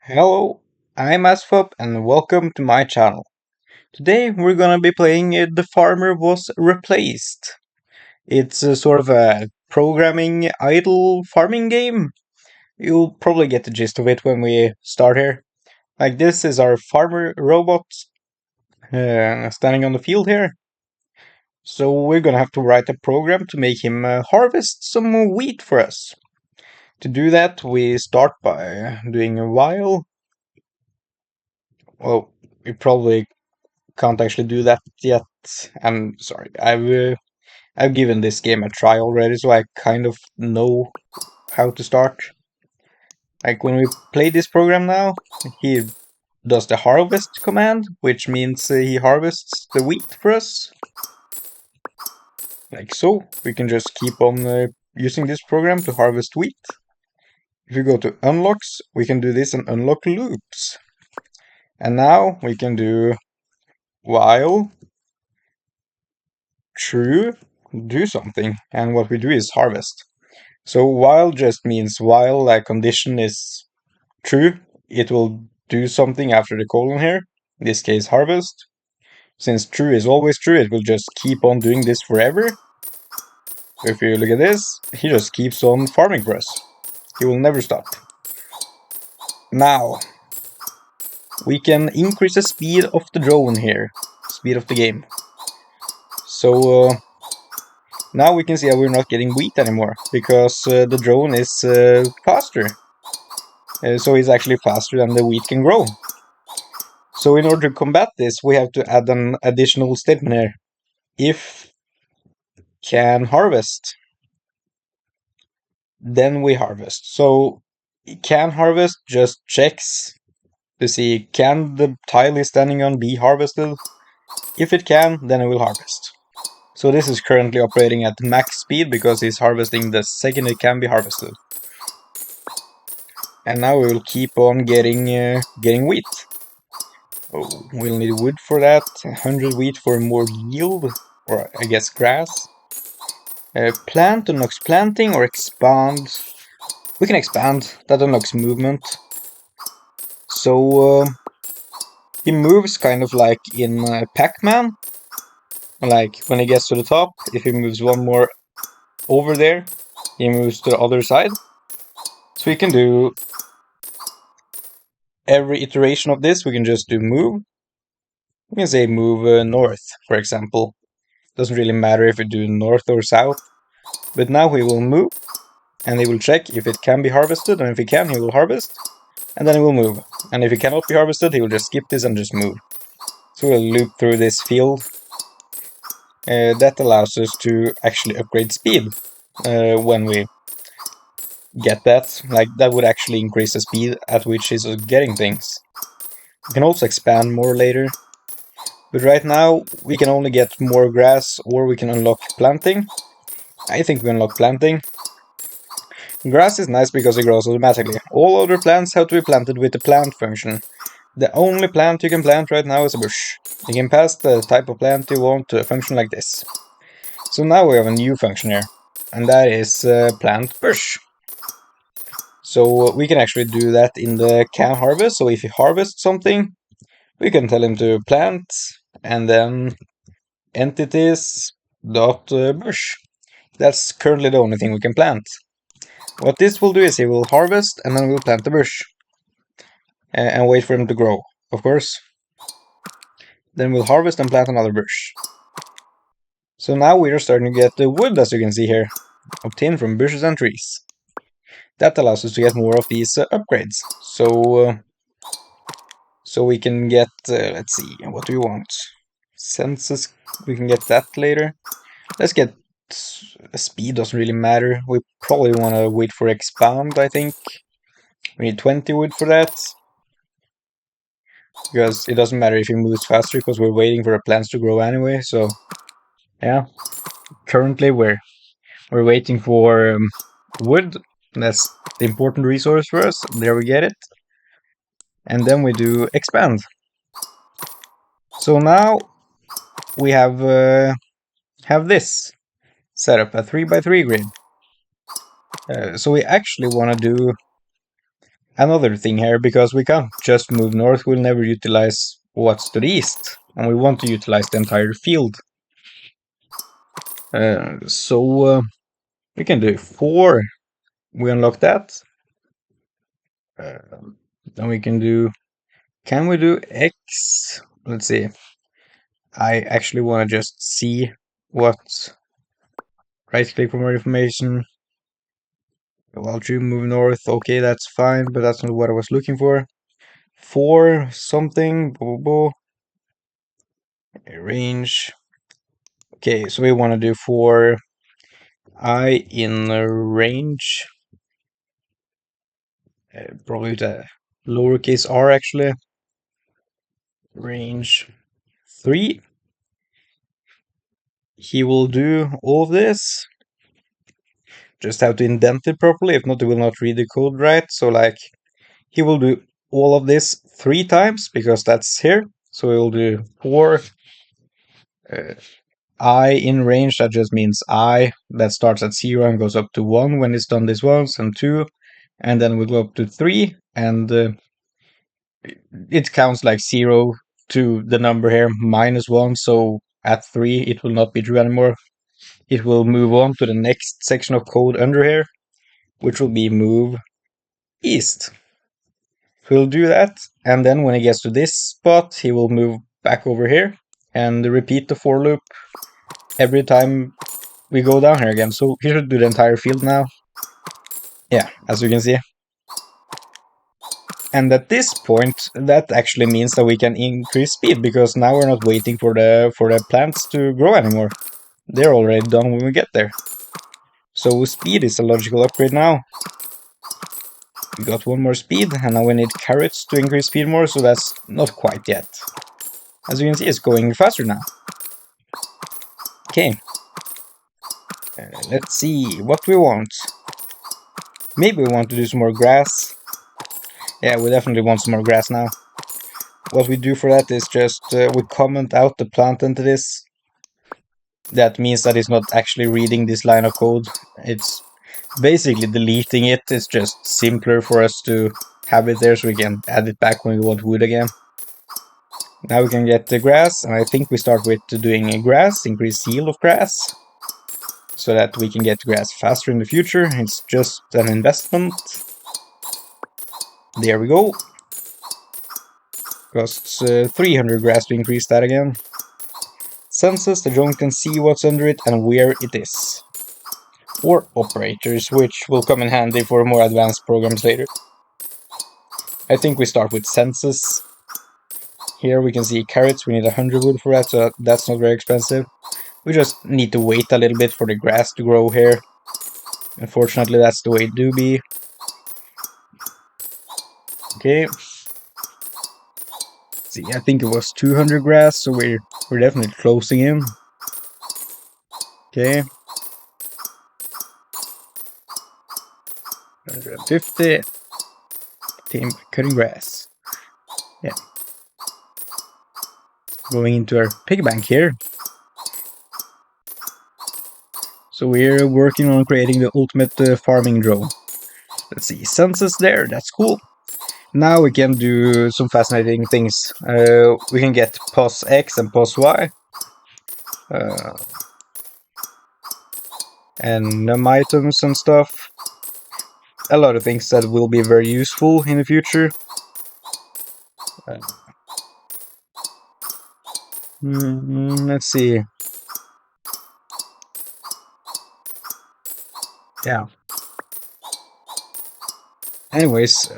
Hello, I'm Asfop and welcome to my channel. Today we're gonna be playing The Farmer Was Replaced. It's a sort of a programming idle farming game. You'll probably get the gist of it when we start here. Like this is our farmer robot standing on the field here. So we're gonna have to write a program to make him harvest some wheat for us. To do that we start by doing a while. Well, we probably can't actually do that yet. I'm sorry. I've given this game a try already, so I kind of know how to start. Like when we play this program now, he does the harvest command, which means he harvests the wheat for us. Like so, we can just keep on using this program to harvest wheat. If you go to unlocks, we can do this and unlock loops. And now we can do while true do something, and what we do is harvest. So while just means while a condition is true, it will do something after the colon here, in this case harvest. Since true is always true, it will just keep on doing this forever. If you look at this, he just keeps on farming for us. He will never stop. Now, we can increase the speed of the drone here, speed of the game. So now we can see that we're not getting wheat anymore, because the drone is faster. So it's actually faster than the wheat can grow. So in order to combat this, we have to add an additional statement here. If can harvest, then we harvest. So can harvest just checks to see can the tile he's standing on be harvested. If it can, then it will harvest. So this is currently operating at max speed because he's harvesting the second it can be harvested. And now we will keep on getting wheat. Oh, we'll need wood for that. 100 wheat for more yield, or I guess grass. Plant unlocks planting or expand. We can expand. That unlocks movement. So he moves kind of like in Pac-Man. Like when he gets to the top, if he moves one more over there, he moves to the other side. So we can do every iteration of this. We can just do move. We can say move north, for example. Doesn't really matter if we do north or south. But now he will move, and he will check if it can be harvested, and if he can, he will harvest, and then he will move. And if it cannot be harvested, he will just skip this and just move. So we'll loop through this field. That allows us to actually upgrade speed when we get that. Like, that would actually increase the speed at which he's getting things. We can also expand more later. But right now, we can only get more grass, or we can unlock planting. I think we unlock planting. Grass is nice because it grows automatically. All other plants have to be planted with the plant function. The only plant you can plant right now is a bush. You can pass the type of plant you want to a function like this. So now we have a new function here, and that is plant bush. So we can actually do that in the can harvest. So if you harvest something, we can tell him to plant, and then entities dot bush. That's currently the only thing we can plant. What this will do is he will harvest, and then we'll plant the bush. And wait for them to grow, of course. Then we'll harvest and plant another bush. So now we are starting to get the wood, as you can see here, obtained from bushes and trees. That allows us to get more of these upgrades. So we can get, let's see, what do we want? Census, we can get that later. Let's get, speed doesn't really matter. We probably want to wait for expand, I think. We need 20 wood for that. Because it doesn't matter if he moves faster, because we're waiting for the plants to grow anyway, so yeah. Currently we're waiting for wood. That's the important resource for us. There we get it. And then we do expand. So now we have this set up, a 3x3 grid. So we actually want to do another thing here, because we can't just move north, we'll never utilize what's to the east, and we want to utilize the entire field. So we can do 4. We unlock that. Then we can do. Can we do X? Let's see. I actually want to just see what. Right click for more information. While true move north. Okay, that's fine, but that's not what I was looking for. 4 something. Blah, blah, blah. Range. Okay, so we want to do 4 I in range. Probably the lowercase r actually. Range 3. He will do all of this. Just have to indent it properly, if not, it will not read the code right. So, like, he will do all of this 3 times because that's here. So he will do 4 I in range. That just means I that starts at 0 and goes up to 1 when it's done this once, and 2, and then we go up to 3, and it counts like 0 to the number here minus 1. So at 3, it will not be true anymore. It will move on to the next section of code under here, which will be move east. He'll do that, and then when he gets to this spot, he will move back over here and repeat the for loop every time we go down here again. So he should do the entire field now. Yeah, as you can see. And at this point, that actually means that we can increase speed, because now we're not waiting for the plants to grow anymore. They're already done when we get there. So speed is a logical upgrade now. We got 1 more speed, and now we need carrots to increase speed more, so that's not quite yet. As you can see, it's going faster now. Okay. Let's see what we want. Maybe we want to do some more grass. Yeah, we definitely want some more grass now. What we do for that is just we comment out the plant entities. That means that it's not actually reading this line of code. It's basically deleting it. It's just simpler for us to have it there so we can add it back when we want wood again. Now we can get the grass, and I think we start with doing a grass, increase yield of grass, so that we can get grass faster in the future. It's just an investment. There we go. Costs 300 grass to increase that again. Senses, the drone can see what's under it and where it is. Or operators, which will come in handy for more advanced programs later. I think we start with senses. Here we can see carrots, we need 100 wood for that, so that's not very expensive. We just need to wait a little bit for the grass to grow here. Unfortunately, that's the way it do be. Okay. See, I think it was 200 grass, so we're definitely closing in. Okay. 150. Team cutting grass. Yeah. Going into our pig bank here. So we're working on creating the ultimate farming drone. Let's see, census there, that's cool. Now we can do some fascinating things. We can get pos X and pos Y. And num items and stuff. A lot of things that will be very useful in the future. Let's see. Yeah. Anyways,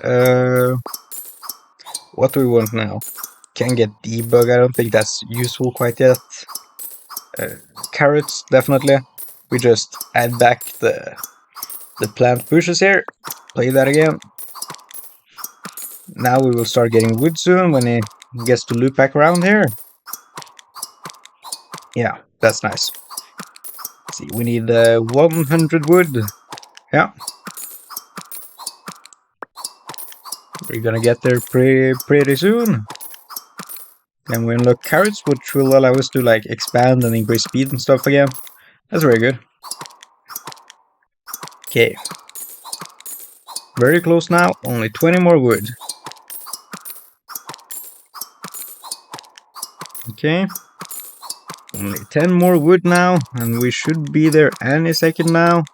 what do we want now? Can get debug, I don't think that's useful quite yet. Carrots, definitely. We just add back the plant bushes here. Play that again. Now we will start getting wood soon when it gets to loop back around here. Yeah, that's nice. Let's see, we need 100 wood. Yeah. We're gonna get there pretty soon. Then we unlock carrots, which will allow us to like expand and increase speed and stuff again. That's very good. Okay. Very close now, only 20 more wood. Okay. Only 10 more wood now, and we should be there any second now.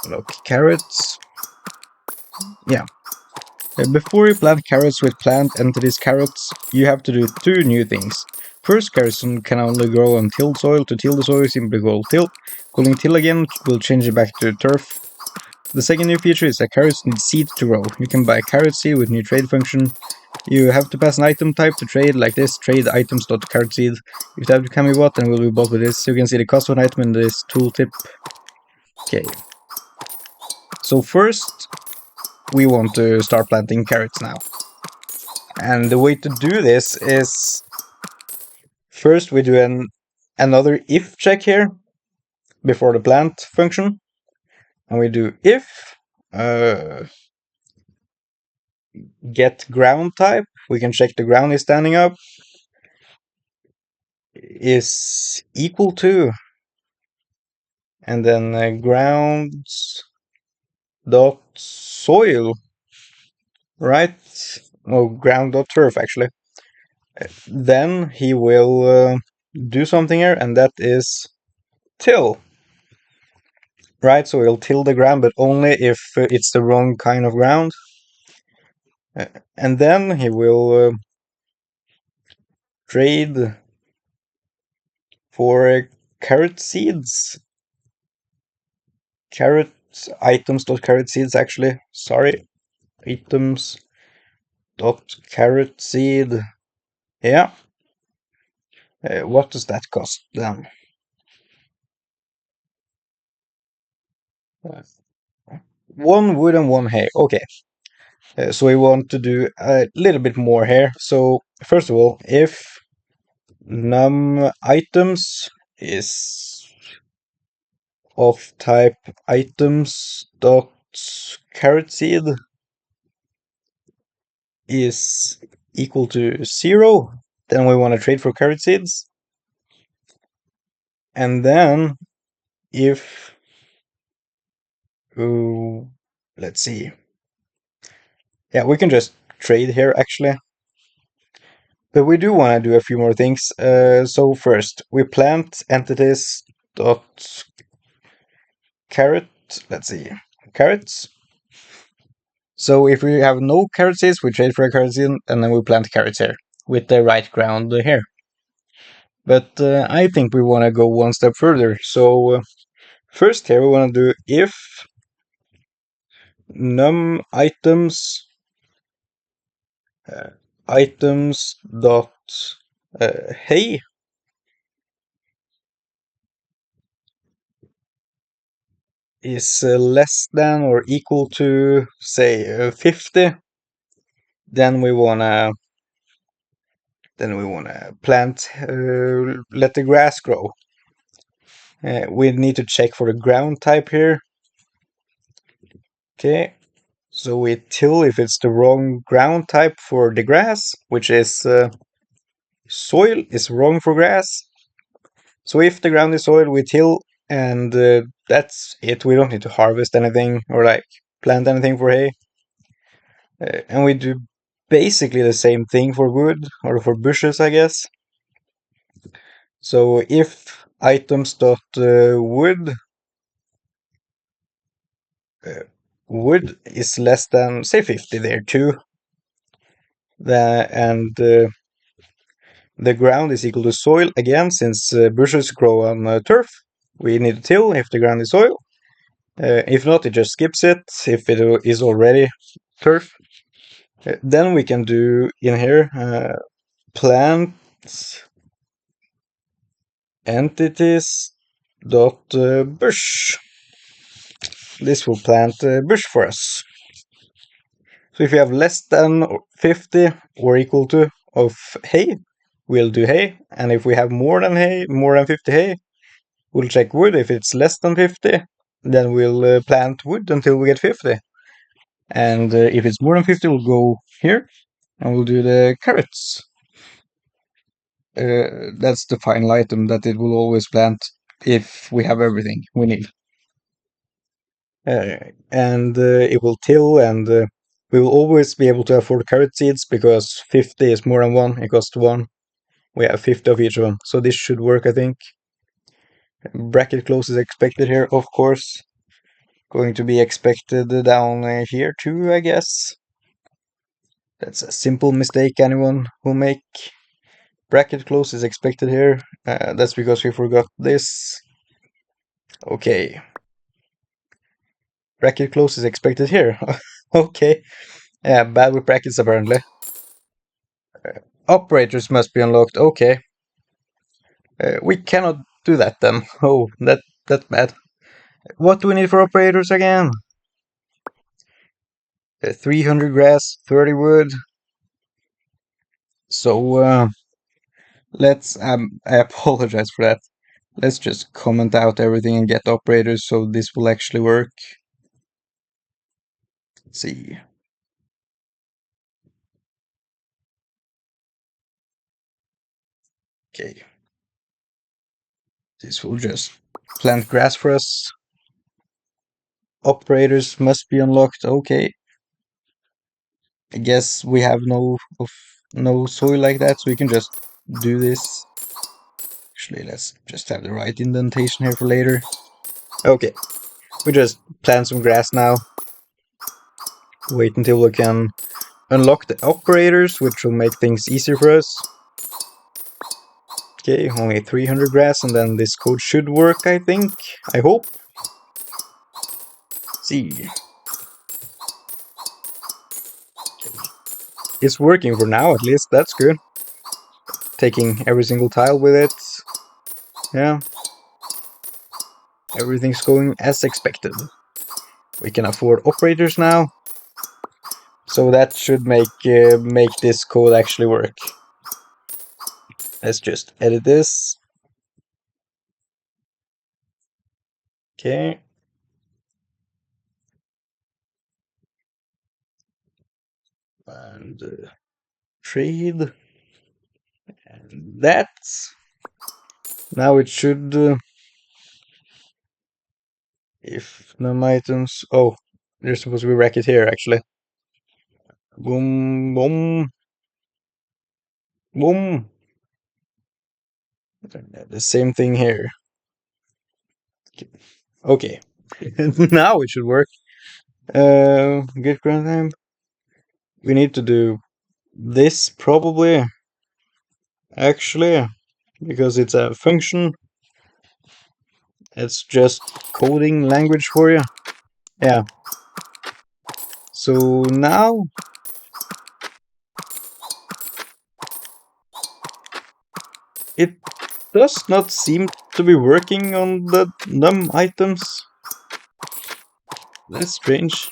Look, carrots. Yeah. Before you plant carrots with plant entities carrots, you have to do two new things. First, carrots can only grow on tilled soil. To till the soil, simply call till. Calling till again will change it back to turf. The second new feature is that carrots need seeds to grow. You can buy carrot seed with new trade function. You have to pass an item type to trade, like this, trade items.carrot seed. If the item can be bought, then it will be bought with this. You can see the cost of an item in this tooltip. Okay. So first, we want to start planting carrots now. And the way to do this is first we do another if check here before the plant function. And we do if get ground type. We can check the ground is standing up is equal to, and then grounds dot soil, right? Oh, ground dot turf actually. Then he will do something here, and that is till. Right, so he'll till the ground, but only if it's the wrong kind of ground. And then he will trade for carrot seeds. Carrot items dot carrot seeds actually. Sorry. Items dot carrot seed. Yeah. What does that cost then? One wood and one hay. Okay. So we want to do a little bit more here. So first of all, if num items is of type items dot carrot seed is equal to 0, then we want to trade for carrot seeds. And then if let's see, yeah, we can just trade here actually, but we do want to do a few more things. So first we plant entities dot carrot, let's see, carrots. So if we have no carrot seeds, we trade for a carrot seed, and then we plant carrots here with the right ground here. But I think we want to go one step further. So first here we want to do if num items items dot hay is less than or equal to say 50, then we wanna plant let the grass grow. We need to check for the ground type here. Okay, so we till if it's the wrong ground type for the grass, which is soil is wrong for grass. So if the ground is soil, we till, and that's it. We don't need to harvest anything or like plant anything for hay. And we do basically the same thing for wood or for bushes, I guess. So if items dot wood wood is less than say 50 there too, and the ground is equal to soil again, since bushes grow on turf. We need to till if the ground is soil. If not, it just skips it if it is already turf. Then we can do in here plant entities dot bush. This will plant bush for us. So if we have less than 50 or equal to of hay, we'll do hay. And if we have more than hay, more than 50 hay, we'll check wood. If it's less than 50, then we'll plant wood until we get 50. And if it's more than 50, we'll go here and we'll do the carrots. That's the final item that it will always plant if we have everything we need. and it will till, and we will always be able to afford carrot seeds because 50 is more than 1, it costs 1. We have 50 of each one, so this should work, I think. Bracket close is expected here, of course. Going to be expected down here too, I guess. That's a simple mistake anyone will make. Bracket close is expected here. That's because we forgot this. Okay. Bracket close is expected here. Okay. Yeah, bad with brackets apparently. Operators must be unlocked. Okay. We cannot do that then. Oh, that's bad. What do we need for operators again? 300 grass, 30 wood. So let's I apologize for that. Let's just comment out everything and get operators so this will actually work. Let's see. Okay. This will just plant grass for us. Operators must be unlocked. Okay. I guess we have no soil like that, so we can just do this. Actually, let's just have the right indentation here for later. Okay. We just plant some grass now. Wait until we can unlock the operators, which will make things easier for us. Okay, only 300 grass, and then this code should work, I think. I hope. See. It's working for now, at least. That's good. Taking every single tile with it. Yeah. Everything's going as expected. We can afford operators now. So that should make this code actually work. Let's just edit this. Okay. And trade. And that. Now it should... if num items... Oh, there's supposed to be a bracket here, actually. Boom, boom. Boom. The same thing here. Okay. Now it should work. Get ground time. We need to do this probably. Actually, because it's a function. It's just coding language for you. Yeah. So now it does not seem to be working on the num items. That's strange.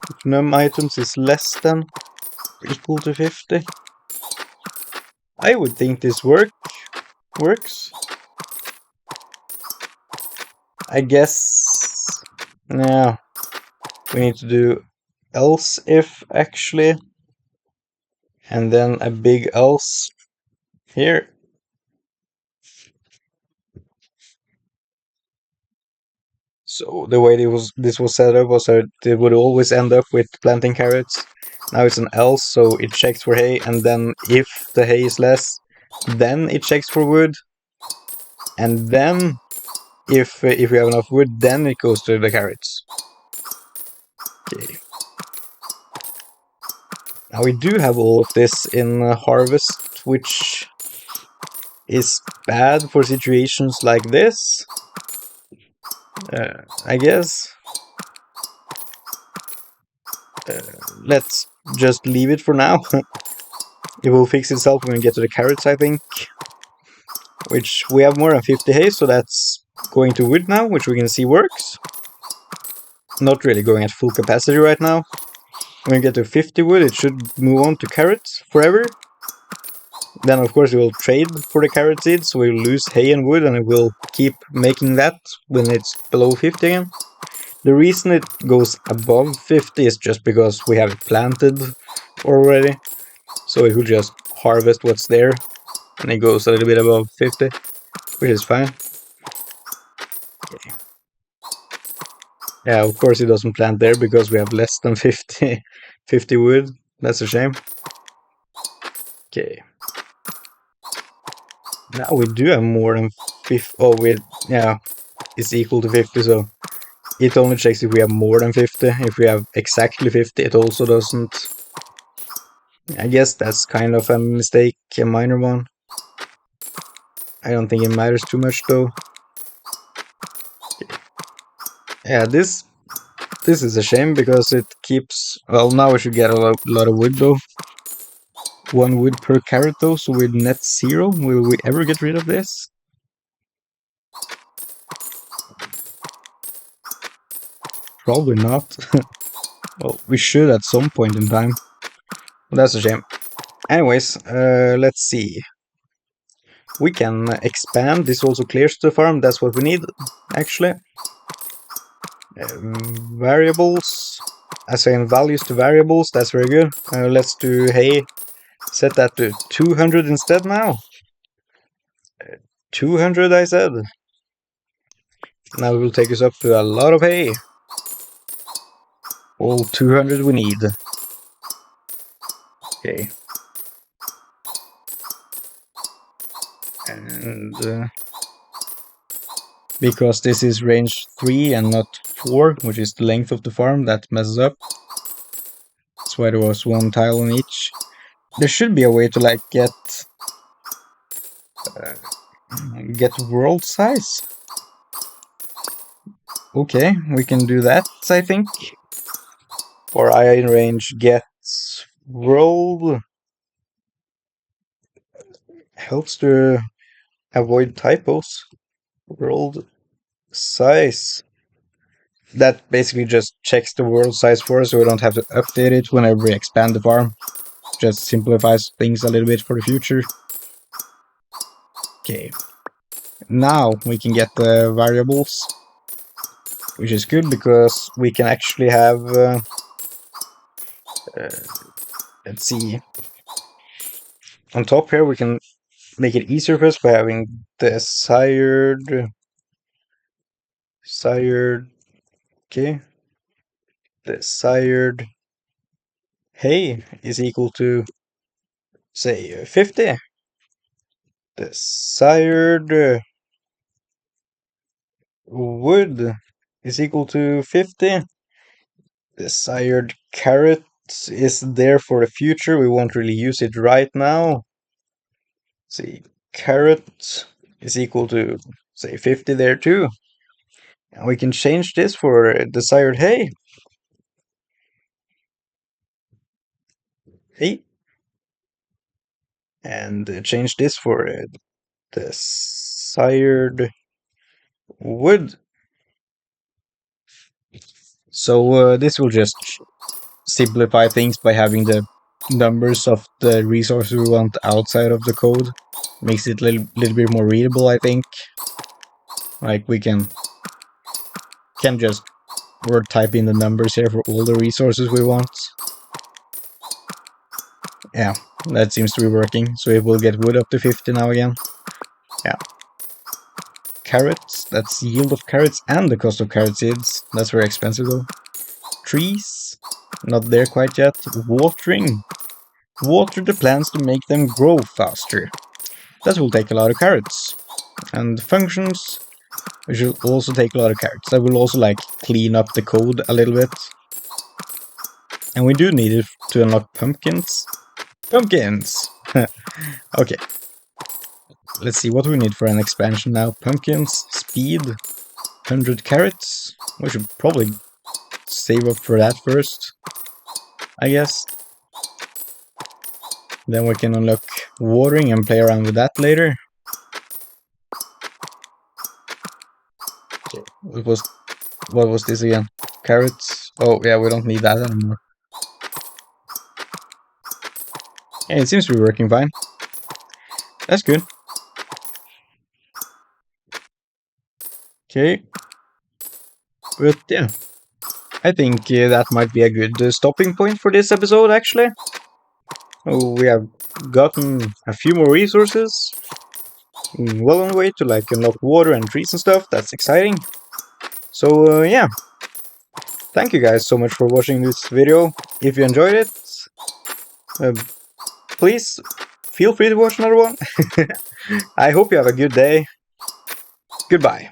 If num items is less than or equal to 50. I would think this works. I guess. Yeah. We need to do else if actually. And then a big else here. So the way this was set up was that it would always end up with planting carrots. Now it's an else, so it checks for hay, and then if the hay is less, then it checks for wood, and then if we have enough wood, then it goes to the carrots. Okay. Now we do have all of this in harvest, which is bad for situations like this. I guess. Let's just leave it for now. It will fix itself when we get to the carrots, I think. Which we have more than 50 hay, so that's going to wood now, which we can see works. Not really going at full capacity right now. When we get to 50 wood, it should move on to carrots forever. Then, of course, it will trade for the carrot seeds, so we'll lose hay and wood, and it will keep making that when it's below 50 again. The reason it goes above 50 is just because we have it planted already. So it will just harvest what's there, and it goes a little bit above 50, which is fine. Okay. Yeah, of course he doesn't plant there because we have less than 50 wood. That's a shame. Okay. Now we do have more than 50. Oh, yeah, it's equal to 50, so it only checks if we have more than 50. If we have exactly 50, it also doesn't. I guess that's kind of a mistake, a minor one. I don't think it matters too much though. Yeah, this is a shame because it keeps. Well, now we should get a lot of wood though. 1 wood per carrot though, so we're net 0. Will we ever get rid of this? Probably not. Well, we should at some point in time. But that's a shame. Anyways, let's see. We can expand. This also clears the farm. That's what we need, actually. Variables. Assign values to variables. That's very good. Let's do hay. Set that to 200 instead now. 200, I said. Now it will take us up to a lot of hay. All 200 we need. Okay. And because this is range 3 and not 4, which is the length of the farm, that messes up. That's why there was 1 tile on each. There should be a way to like get world size. Okay, we can do that, I think. For iron range gets world. Helps to avoid typos. World size. That basically just checks the world size for us, so we don't have to update it whenever we expand the farm. Just simplifies things a little bit for the future. Okay. Now we can get the variables, which is good because we can actually have let's see, on top here we can make it easier for us by having the okay, the sired hay is equal to say 50. The sired wood is equal to 50. The sired carrot is there for the future. We won't really use it right now. See, carrot is equal to say 50 there too. And we can change this for desired hay. Hay. And change this for desired wood. So this will just simplify things by having the numbers of the resources we want outside of the code. Makes it a little bit more readable, I think. Like we can just word type in the numbers here for all the resources we want. Yeah, that seems to be working. So it will get wood up to 50 now again. Yeah. Carrots, that's yield of carrots and the cost of carrot seeds. That's very expensive though. Trees, not there quite yet. Watering. Water the plants to make them grow faster. That will take a lot of carrots. And functions, which will also take a lot of carrots. That will also like clean up the code a little bit. And we do need it to unlock pumpkins. Pumpkins! Okay. Let's see what we need for an expansion now. Pumpkins, speed, 100 carrots. We should probably save up for that first, I guess. Then we can unlock watering and play around with that later. Okay. What was this again? Carrots. Oh yeah, we don't need that anymore. Yeah, it seems to be working fine. That's good. Okay. But yeah, I think that might be a good stopping point for this episode, actually. Oh, we have gotten a few more resources. Well on the way to like unlock water and trees and stuff. That's exciting. So yeah, Thank you guys so much for watching this video. If you enjoyed it, uh, please feel free to watch another one. I hope you have a good day. Goodbye.